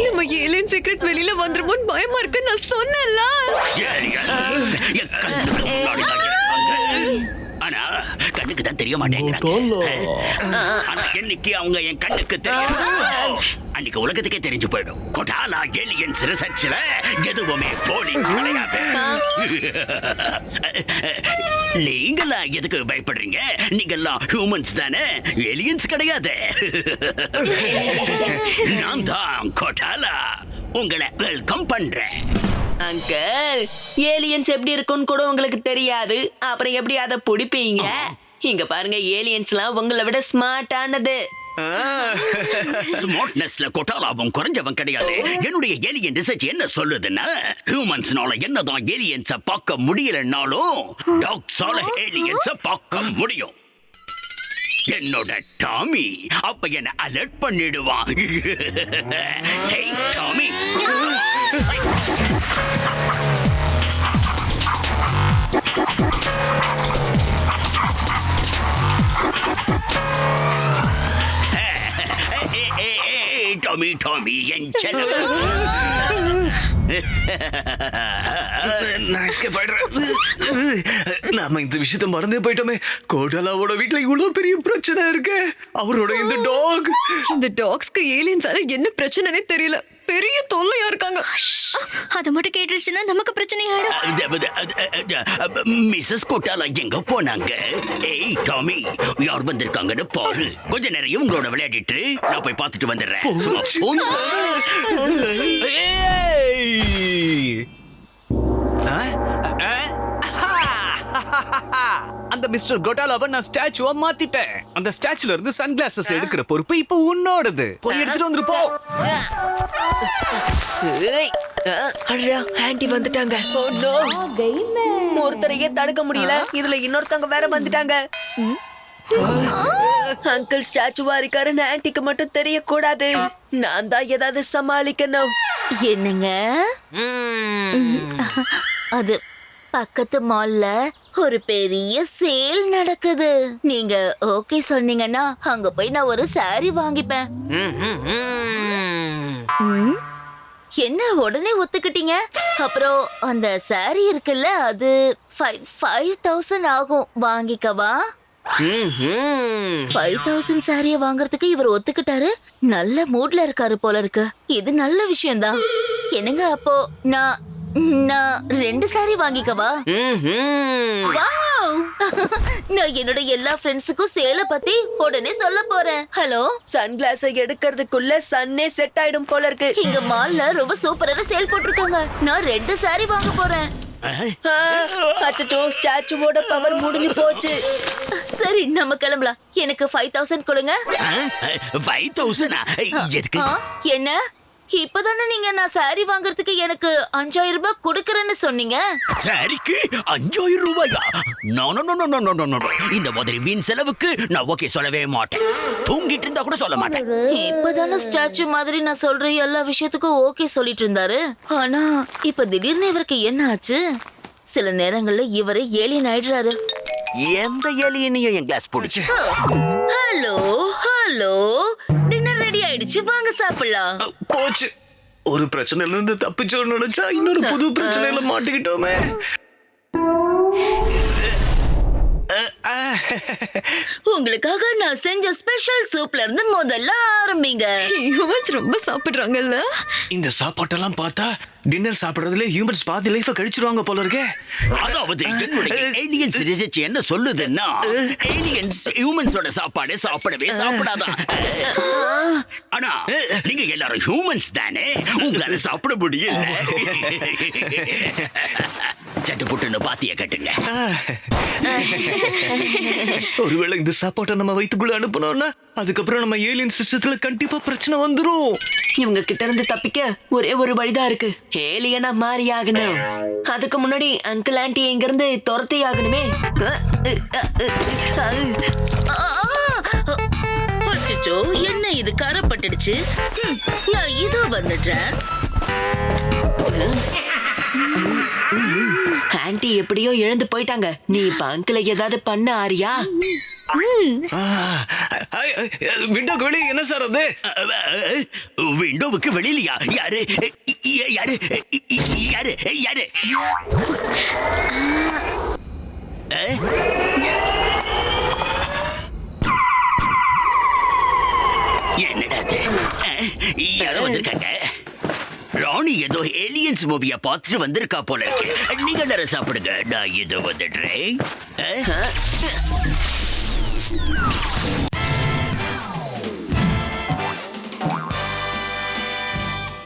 நம்ம alien secret வெளியில வந்துருமோன்னு பயமா இருக்கு. நான் சொன்னேன்ல. ஆனா கண்ணுக்கு தான் தெரிய மாட்டேங்கிறாங்க. ஆனா என்னைக்கு அவங்க என் கண்ணுக்கு தெரியும் அன்னைக்கு உலகத்துக்கே தெரிஞ்சு போயிடும். கொட்டாலா ஏலியன்ஸ் ரிசர்ச்ல எதுவுமே போலி கிடையாது. நீங்களா எதுக்கு பயப்படுறீங்க? நீங்கெல்லாம் ஹியூமன்ஸ் தானே, ஏலியன்ஸ் கிடையாது. நான் தான் கொட்டாலா, உங்களை வெல்கம் பண்றேன். அங்கிள், ஏலியன்ஸ் எப்படி இருக்கும்னு கூட உங்களுக்கு தெரியாது, அப்புறம் எப்படி அதை பிடிப்பீங்க? இங்க பாருங்க, ஏலியன்ஸ்லாம் உங்களை விட ஸ்மார்ட்டானது. ஸ்மார்ட்னஸ்ல கொட்டாலாவும் குறைஞ்சவன் கிடையாது. என்னுடைய ஏலியன் ரிசர்ச் என்ன சொல்லுதுன்னா, ஹியூமன்ஸ்னால என்னதான் ஏலியன்ஸ பார்க்க முடியலன்னாலும் டாக்ஸால ஏலியன்ஸ பார்க்க முடியும். என்னோட டாமி அப்ப என்ன அலர்ட் பண்ணிடுவான். ஹே டாமி, டாமி டாமி என் செல்லம். நாம இந்த விஷயத்த மறந்தே போயிட்டோமே. கோடலாவோட வீட்டுல இவ்வளவு பெரிய பிரச்சனை இருக்கு. அவரோட இந்த டாக்ஸ்க்கு ஏலியன்ஸால என்ன பிரச்சனைனே தெரியல. பெரிய தொல்லையா இருக்காங்க. அத மட்டும் கேட்டுருச்சுன்னா நமக்கு பிரச்சனை ஆயிடும். மிஸ்ஸஸ் கொட்டாலா எங்க போனாங்க? ஏய் டாமி, யார் வந்திருக்காங்கன்னு பாரு. கொஞ்ச நேரம் உங்களோட விளையாடிட்டு நான் போய் பார்த்துட்டு வந்துடுறேன். அந்த மிஸ்டர் கொட்டாலாவை நான் ஸ்டாச்சுவா மாத்திட்டேன். அந்த ஸ்டாச்சுல இருந்து சன்கிளாசஸ் எடுக்கிற பொறுப்பு இப்ப உன்னோடது. போய் எடுத்துட்டு வந்துரு போ. ஆன்ட்டி வந்துட்டாங்க. ஒருத்தரையே தடுக்க முடியல, இதுல இன்னொருத்தவங்க வேற வந்துட்டாங்க. அங்கிள் ஸ்டாச்சுவா இருக்காருன்னு ஆன்ட்டிக்கு மட்டும் தெரியக்கூடாது. நான் தான் ஏதாவது சமாளிக்கணும். என்னங்க, அது பக்கத்து மால்ல ஒரு பெரிய சேல் நடக்குது. நீங்க ஓகே சொன்னீங்கன்னா அங்க போய் நான் ஒரு சாரி வாங்கிப்பேன். என்ன உடனே ஒத்துக்கிட்டீங்க? அப்புறம் அந்த சாரி இருக்குல்ல, அது 5,000 ஆகும். வாங்கிக்கவா? 5,000 சாரிய வாங்குறதுக்கு இவர் ஒத்துக்கிட்டாரு. நல்ல மூட்ல இருக்காரு போல இருக்கு. இது நல்ல விஷயம்தான். என்னங்க, அப்போ நான் 2 சாரி வாங்கிக்கவா? வாவ்! நான் என்னோட எல்லா ஃப்ரெண்ட்ஸுக்கும் சேலை பத்தி உடனே சொல்ல போறேன். ஹலோ, சன்கிளாஸ் எடுக்கிறதுக்குள்ள சன்னே செட் ஆயிடும் போல இருக்கு. இங்க மால்ல ரொம்ப சூப்பரான சேல் போட்டிருக்காங்க. நான் 2 சாரி வாங்க போறேன். அச்சோ, ஸ்டாச்சுவோட பவர் முடிஞ்சு போச்சு. சரி, நம்ம கிளம்பலாம். எனக்கு 5,000 கொடுங்க. 5,000? எதுக்கு? என்ன, இப்பதானே நீங்க நான் சாரி வாங்குறதுக்கு எனக்கு 5,000 ரூபாய் கொடுக்கறேன்னு சொன்னீங்க. சாரிக்கு 5,000 ரூபாயா? நோ. இந்த மாதிரி வீண் செலவுக்கு நான் ஓகே சொல்லவே மாட்டேன். தூங்கிட்டு இருந்தா கூட சொல்ல மாட்டேன். இப்பதானே ஸ்டாச்சு மாதிரி நான் சொல்ற எல்லா விஷயத்துக்கும் ஓகே சொல்லிட்டு இருந்தாரு. ஆனா இப்ப திடீர்னு இவருக்கு என்ன ஆச்சு? சில நேரங்கள்ல இவரே ஏலியன் ஆயிடுறாரு. எந்த ஏலியனையும் என் கிளாஸ் பிடிச்சு. ஹலோ, டின்னர் ரெடி ஆயிடுச்சு, வாங்க சாப்பிடலாம். போச்சு. ஒரு பிரச்சனையில இருந்து தப்பிச்சோன்னு நினைச்சா இன்னொரு புது பிரச்சனையில மாட்டிக்கிட்டோமே. உங்களுக்காக நான் செஞ்ச ஸ்பெஷல் சூப்ல இருந்து முதல்ல ஆரம்பிங்க. ஹியூமன்ஸ் ரொம்ப சாப்பிடுறாங்கல்ல. இந்த சாப்பாட்டெல்லாம் பார்த்தா டின்னர் சாப்பிடுறதுல ஹியூமன்ஸ் பாதி லைஃப கழிச்சிருவாங்க போல இருக்கே. அதாவது என்னுடைய ஏலியன்ஸ் ரிசர்ச் என்ன சொல்லுதுன்னா, ஏலியன்ஸ் ஹியூமன்ஸோட சாப்பாடு சாப்பிடவே சாப்பிடாதான். ஆனா நீங்க எல்லாரும் ஹியூமன்ஸ் தானே, உங்களால சாப்பிட முடியல. சட்டு புட்டுன்னு பாத்திய கட்டுங்க. ஒருவேளை இந்த சாப்பாட்டை நம்ம வயித்துக்குள்ள அனுப்பணும்னா அதுக்கப்புறம் நம்ம ஏலியன் சிஸ்டத்துல கண்டிப்பா பிரச்சனை வந்துரும். இவங்க கிட்ட இருந்து தப்பிக்க ஒரே ஒரு வழிதான் இருக்கு. ஏலியனா மாறி ஆகணும். அதுக்கு முன்னாடி அங்கிள் ஆன்ட்டி இங்க இருந்து துரத்தி ஆகணுமே. அச்சச்சோ, என்ன இது கரப்பட்டுடுச்சு. நான் இதோ வந்துட்டேன். ஆன்ட்டி எப்படியோ இழந்து போயிட்டாங்க. நீ இப்ப அங்கிளை ஏதாவது பண்ண ஆரியா? விண்டோக்கு வெளியே என்ன சார் அது? விண்டோவுக்கு வெளியிலயா? யாரு யாரு யாரு யாரு? என்னடா இது? யாரோ வந்திருக்காங்க. ராணி ஏதோ ஏலியன்ஸ் மூவிய பார்த்துட்டு வந்திருக்கா போல இருக்கு. நீங்க எல்லாரும் சாப்பிடுங்க, நான் இதோ வந்துடுறேன்.